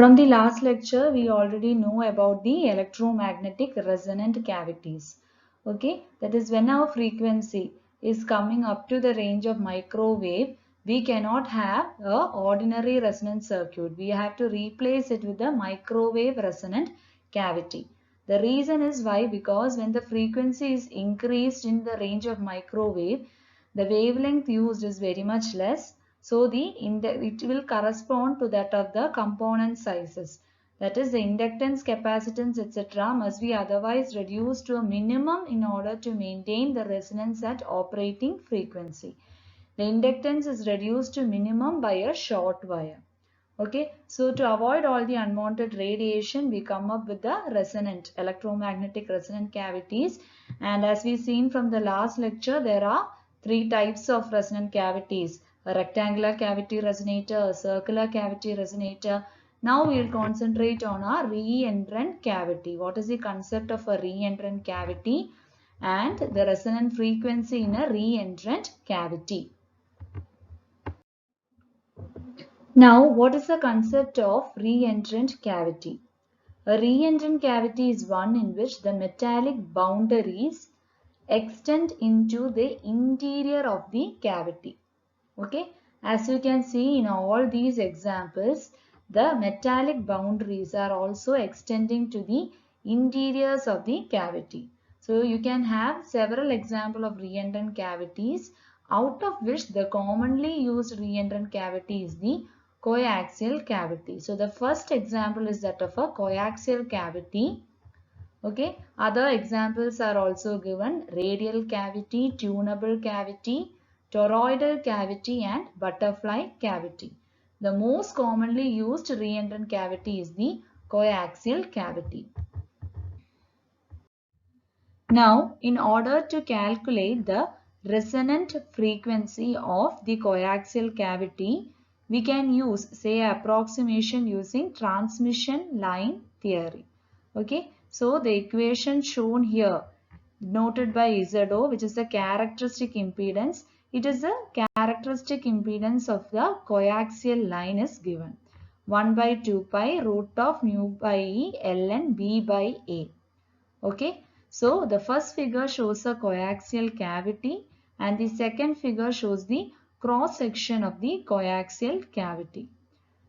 From the last lecture, we already know about the electromagnetic resonant cavities. Okay, that is when our frequency is coming up to the range of microwave, we cannot have a ordinary resonant circuit. We have to replace it with the microwave resonant cavity. The reason is why? Because when the frequency is increased in the range of microwave, the wavelength used is very much less. So it will correspond to that of the component sizes. That is, the inductance, capacitance, etc. must be otherwise reduced to a minimum in order to maintain the resonance at operating frequency. The inductance is reduced to minimum by a short wire. Okay, so to avoid all the unwanted radiation, we come up with the resonant, electromagnetic resonant cavities. And as we seen from the last lecture, there are three types of resonant cavities: a rectangular cavity resonator, a circular cavity resonator. Now we will concentrate on our reentrant cavity. What is the concept of a reentrant cavity and the resonant frequency in a reentrant cavity? Now, what is the concept of reentrant cavity? A reentrant cavity is one in which the metallic boundaries extend into the interior of the cavity. Okay, as you can see in all these examples, the metallic boundaries are also extending to the interiors of the cavity. So you can have several examples of reentrant cavities, out of which the commonly used reentrant cavity is the coaxial cavity. So the first example is that of a coaxial cavity. Okay, other examples are also given: radial cavity, tunable cavity, toroidal cavity and butterfly cavity. The most commonly used reentrant cavity is the coaxial cavity. Now, in order to calculate the resonant frequency of the coaxial cavity, we can use, say, approximation using transmission line theory. Okay, so the equation shown here, noted by ZO, which is the characteristic impedance, it is the characteristic impedance of the coaxial line is given. 1 by 2 pi root of mu by E ln B by A. Okay, so the first figure shows a coaxial cavity and the second figure shows the cross section of the coaxial cavity.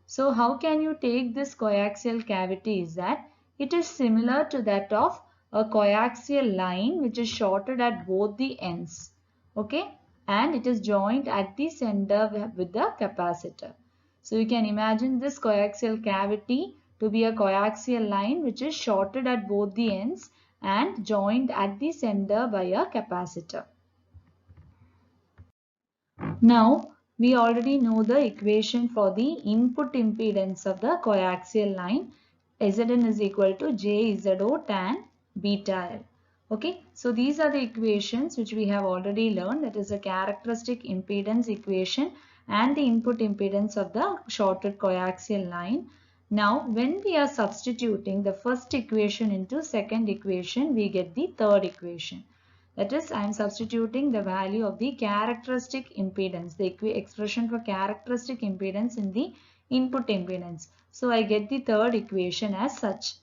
So how can you take this coaxial cavity is that it is similar to that of a coaxial line which is shorted at both the ends. Okay, and it is joined at the center with the capacitor. So you can imagine this coaxial cavity to be a coaxial line which is shorted at both the ends and joined at the center by a capacitor. Now, we already know the equation for the input impedance of the coaxial line. Zn is equal to JZO tan beta L. Okay, so these are the equations which we have already learned. That is a characteristic impedance equation and the input impedance of the shorted coaxial line. Now, when we are substituting the first equation into second equation, we get the third equation. That is, I am substituting the value of the characteristic impedance, the expression for characteristic impedance in the input impedance. So I get the third equation as such.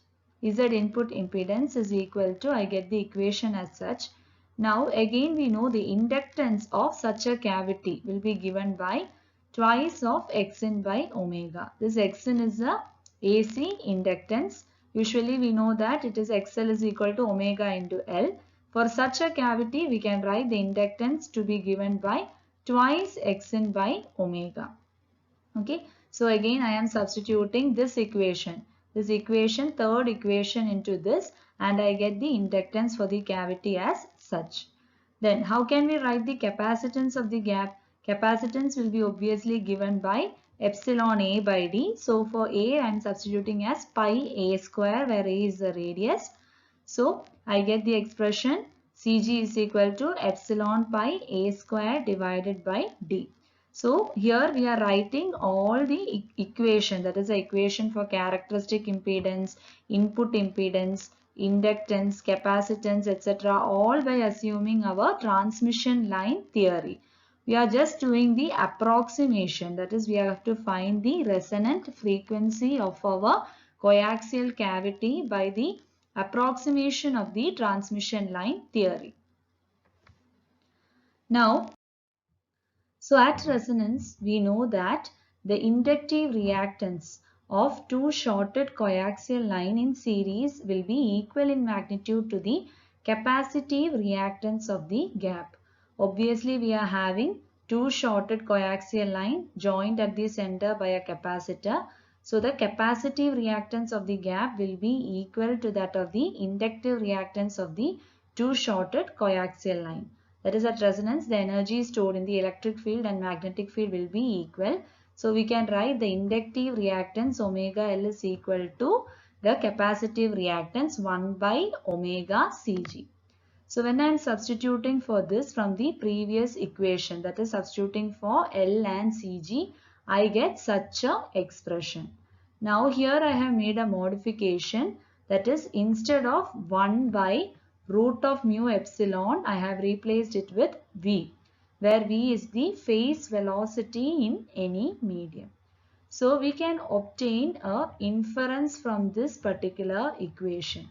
Z input impedance is equal to, I get the equation as such. Now again we know the inductance of such a cavity will be given by twice of Xn by omega. This Xn is the AC inductance. Usually we know that it is XL is equal to omega into L. For such a cavity, we can write the inductance to be given by twice Xn by omega. Okay, so again I am substituting this equation, third equation into this, and I get the inductance for the cavity as such. Then how can we write the capacitance of the gap? Capacitance will be obviously given by epsilon A by D. So for A I am substituting as pi A square, where A is the radius. So I get the expression Cg is equal to epsilon pi A square divided by D. So here we are writing all the equation, that is the equation for characteristic impedance, input impedance, inductance, capacitance, etc. all by assuming our transmission line theory. We are just doing the approximation. That is, we have to find the resonant frequency of our coaxial cavity by the approximation of the transmission line theory. Now, so at resonance, we know that the inductive reactance of two shorted coaxial line in series will be equal in magnitude to the capacitive reactance of the gap. Obviously, we are having two shorted coaxial line joined at the center by a capacitor. So the capacitive reactance of the gap will be equal to that of the inductive reactance of the two shorted coaxial line. That is, at resonance, the energy stored in the electric field and magnetic field will be equal. So we can write the inductive reactance omega L is equal to the capacitive reactance 1 by omega Cg. So when I am substituting for this from the previous equation, that is substituting for L and Cg, I get such a expression. Now here I have made a modification, that is, instead of 1 by root of mu epsilon, I have replaced it with V, where V is the phase velocity in any medium. So we can obtain a inference from this particular equation.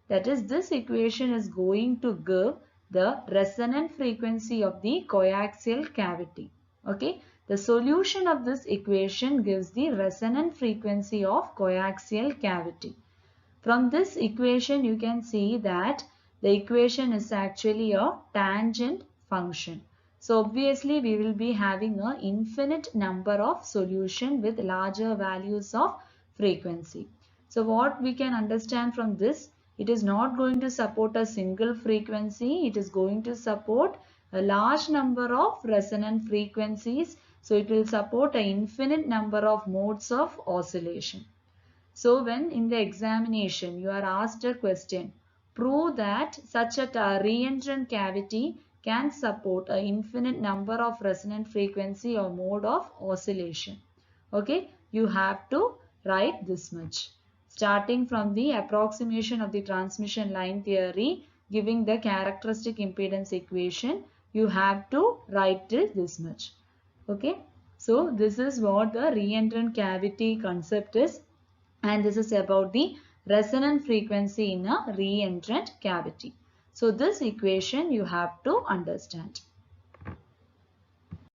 That is, this equation is going to give the resonant frequency of the coaxial cavity. Okay, the solution of this equation gives the resonant frequency of coaxial cavity. From this equation, you can see that the equation is actually a tangent function. So obviously, we will be having an infinite number of solutions with larger values of frequency. So what we can understand from this, it is not going to support a single frequency. It is going to support a large number of resonant frequencies. So it will support an infinite number of modes of oscillation. So when in the examination you are asked a question, prove that such a reentrant cavity can support an infinite number of resonant frequency or mode of oscillation. Okay, you have to write this much. Starting from the approximation of the transmission line theory, giving the characteristic impedance equation, you have to write this much. Okay, so this is what the reentrant cavity concept is. And this is about the resonant frequency in a reentrant cavity. So this equation you have to understand.